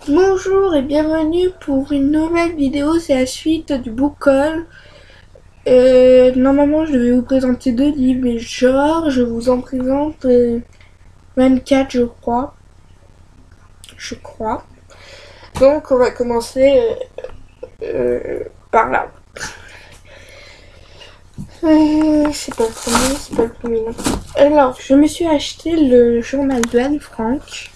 Bonjour et bienvenue pour une nouvelle vidéo, c'est la suite du book haul. Normalement je devais vous présenter deux livres, mais genre je vous en présente 24 je crois. Donc on va commencer par là. C'est pas le premier, c'est pas le premier non. Alors je me suis acheté le journal de Anne Frank.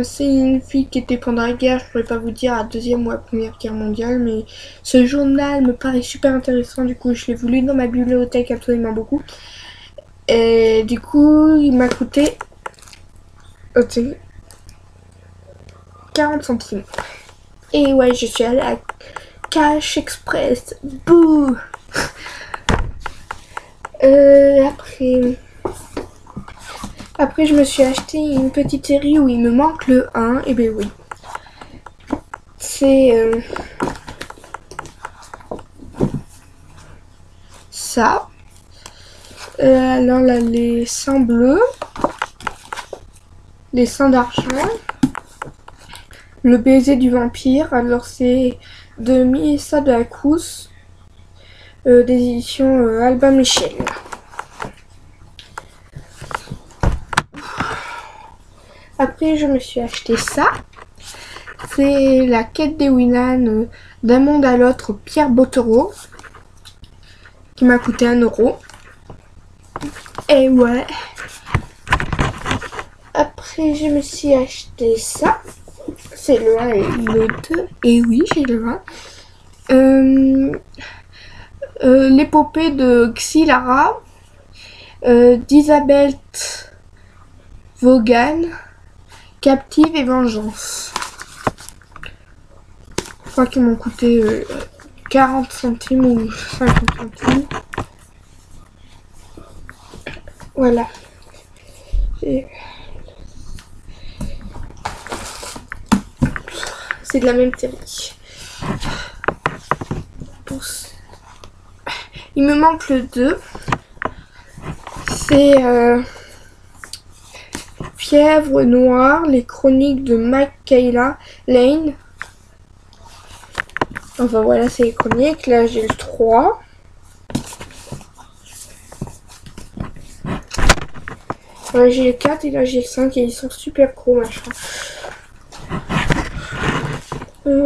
C'est une fille qui était pendant la guerre, je pourrais pas vous dire à la deuxième ou à la première guerre mondiale, mais ce journal me paraît super intéressant, du coup je l'ai voulu dans ma bibliothèque absolument beaucoup. Et du coup il m'a coûté 40 centimes. Et ouais, je suis allée à Cash Express. Bouh. Après, je me suis acheté une petite série où il me manque le 1. Et ben oui. C'est ça. Alors là, les seins bleus. Les seins d'argent. Le baiser du vampire. Alors c'est de Mélissa de la Cruz. Des éditions Albin Michel. Après, je me suis acheté ça. C'est la quête des Winans d'un monde à l'autre, Pierre Bottero, qui m'a coûté 1 euro. Et ouais. Après, je me suis acheté ça. C'est le 1 et le 2. Et oui, j'ai le 1. L'épopée de Xylara, d'Isabelle Vaughan, Captive et Vengeance. Je crois qu'ils m'ont coûté 40 centimes ou 50 centimes. Voilà. C'est de la même série. Il me manque le 2. C'est Fièvre Noire, les chroniques de Michaela Lane. Enfin voilà, c'est les chroniques. Là j'ai le 3. Là j'ai le 4 et là j'ai le 5 et ils sont super cool machin.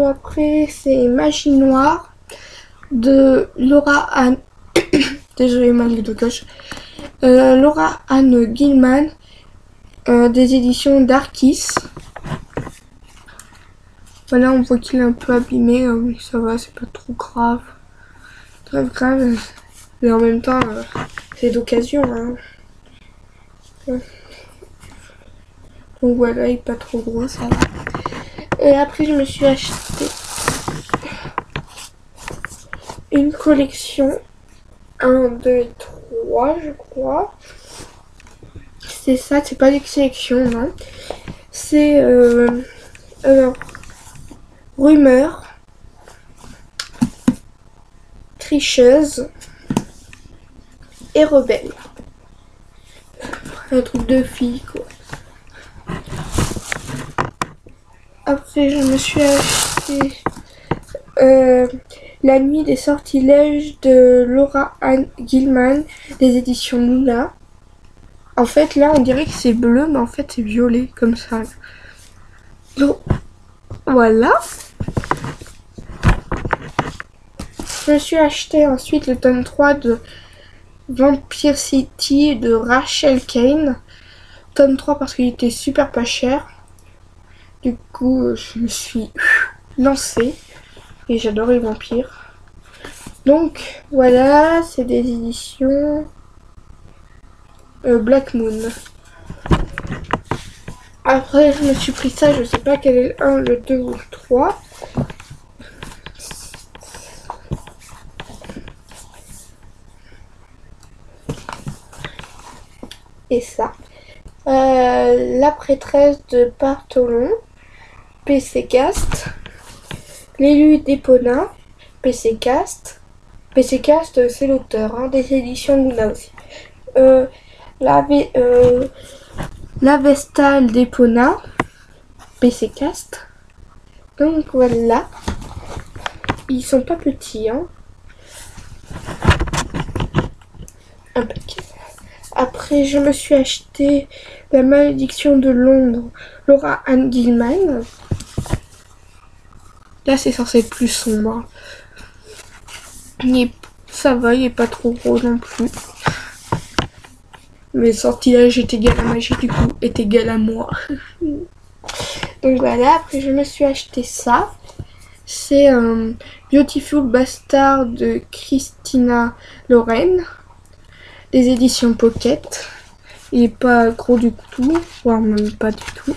Après c'est Magie Noire de Laura Anne. Désolée, ma ligne de gauche. Laura Anne Gilman, des éditions Darkis. Voilà, on voit qu'il est un peu abîmé, mais ça va, c'est pas trop grave. Très grave, mais en même temps, c'est d'occasion. Hein. Donc voilà, il est pas trop gros, ça va. Et après, je me suis acheté une collection 1, 2 et 3, je crois. C'est ça, c'est pas des sélections, non. C'est Rumeur, Tricheuse et Rebelle. Un truc de fille, quoi. Après, je me suis acheté La nuit des sortilèges de Laura Anne Gilman, des éditions Luna. En fait, là, on dirait que c'est bleu, mais en fait, c'est violet, comme ça. Donc, voilà. Je me suis acheté ensuite le tome 3 de Vampire City de Rachel Kane. Tome 3 parce qu'il était super pas cher. Du coup, je me suis lancée. Et j'adore les vampires. Donc, voilà, c'est des éditions Black Moon. Après, je me suis pris ça, je sais pas quel est le 1, le 2 ou le 3. Et ça. La prêtresse de Bartholon, PC Cast. L'élu d'Epona, PC Cast. PC Cast, c'est l'auteur, hein, des éditions Luna aussi. La Vestale d'Epona. PC Cast. Donc voilà. Ils sont pas petits, hein. Un paquet. Après, je me suis acheté La Malédiction de Londres, Laura Anne Gilman. Là, c'est censé être plus sombre. Ça va, il est pas trop gros non plus. Mais sortilège est égal à magie, du coup, est égal à moi. Donc voilà, après je me suis acheté ça. C'est un Beautiful Bastard de Christina Loren. Des éditions Pocket. Il est pas gros du tout, voire même pas du tout.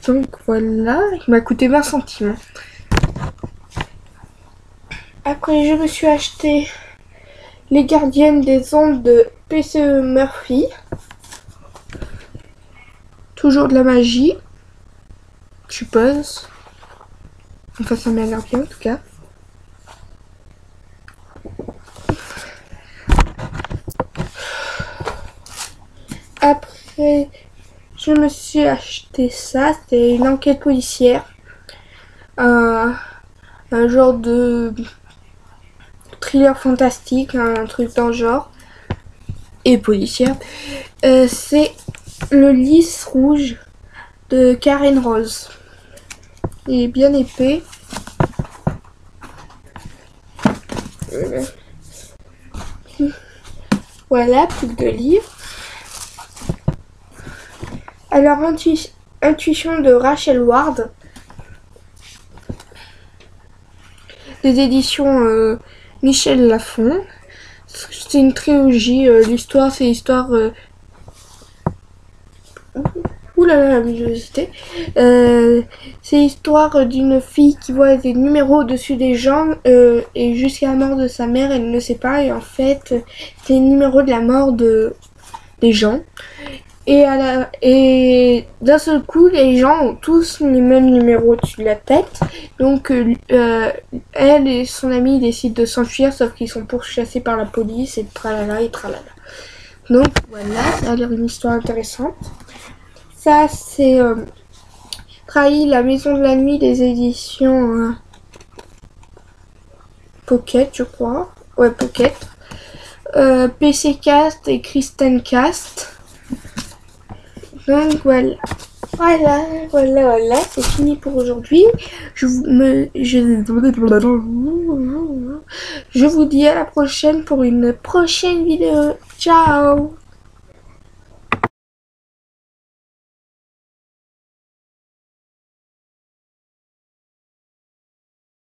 Donc voilà, il m'a coûté 20 centimes. Après, je me suis acheté Les Gardiennes des Ondes de PCE Murphy. Toujours de la magie, je suppose. Enfin, ça m'a l'air bien en tout cas. Après, je me suis acheté ça. C'est une enquête policière. Un genre de thriller fantastique, un truc dans le genre. Et policière. C'est Le Lys Rouge de Karen Rose. Il est bien épais. Voilà, plus de livres. Alors, Intuition de Rachel Ward. Des éditions Michel Lafon. C'est une trilogie. L'histoire, c'est l'histoire... Ouh là là, la visualité. C'est l'histoire d'une fille qui voit des numéros au-dessus des gens et jusqu'à la mort de sa mère, elle ne sait pas. Et en fait, c'est les numéros de la mort des gens. Et d'un seul coup, les gens ont tous les mêmes numéros au-dessus de la tête. Donc, elle et son amie décident de s'enfuir, sauf qu'ils sont pourchassés par la police et tralala et tralala. Donc, voilà, ça a l'air une histoire intéressante. Ça, c'est Trahi, la maison de la nuit des éditions Pocket, je crois. Ouais, Pocket. PC Cast et Kristen Cast. Donc voilà. Voilà, c'est fini pour aujourd'hui. Je vous dis à la prochaine pour une prochaine vidéo. Ciao!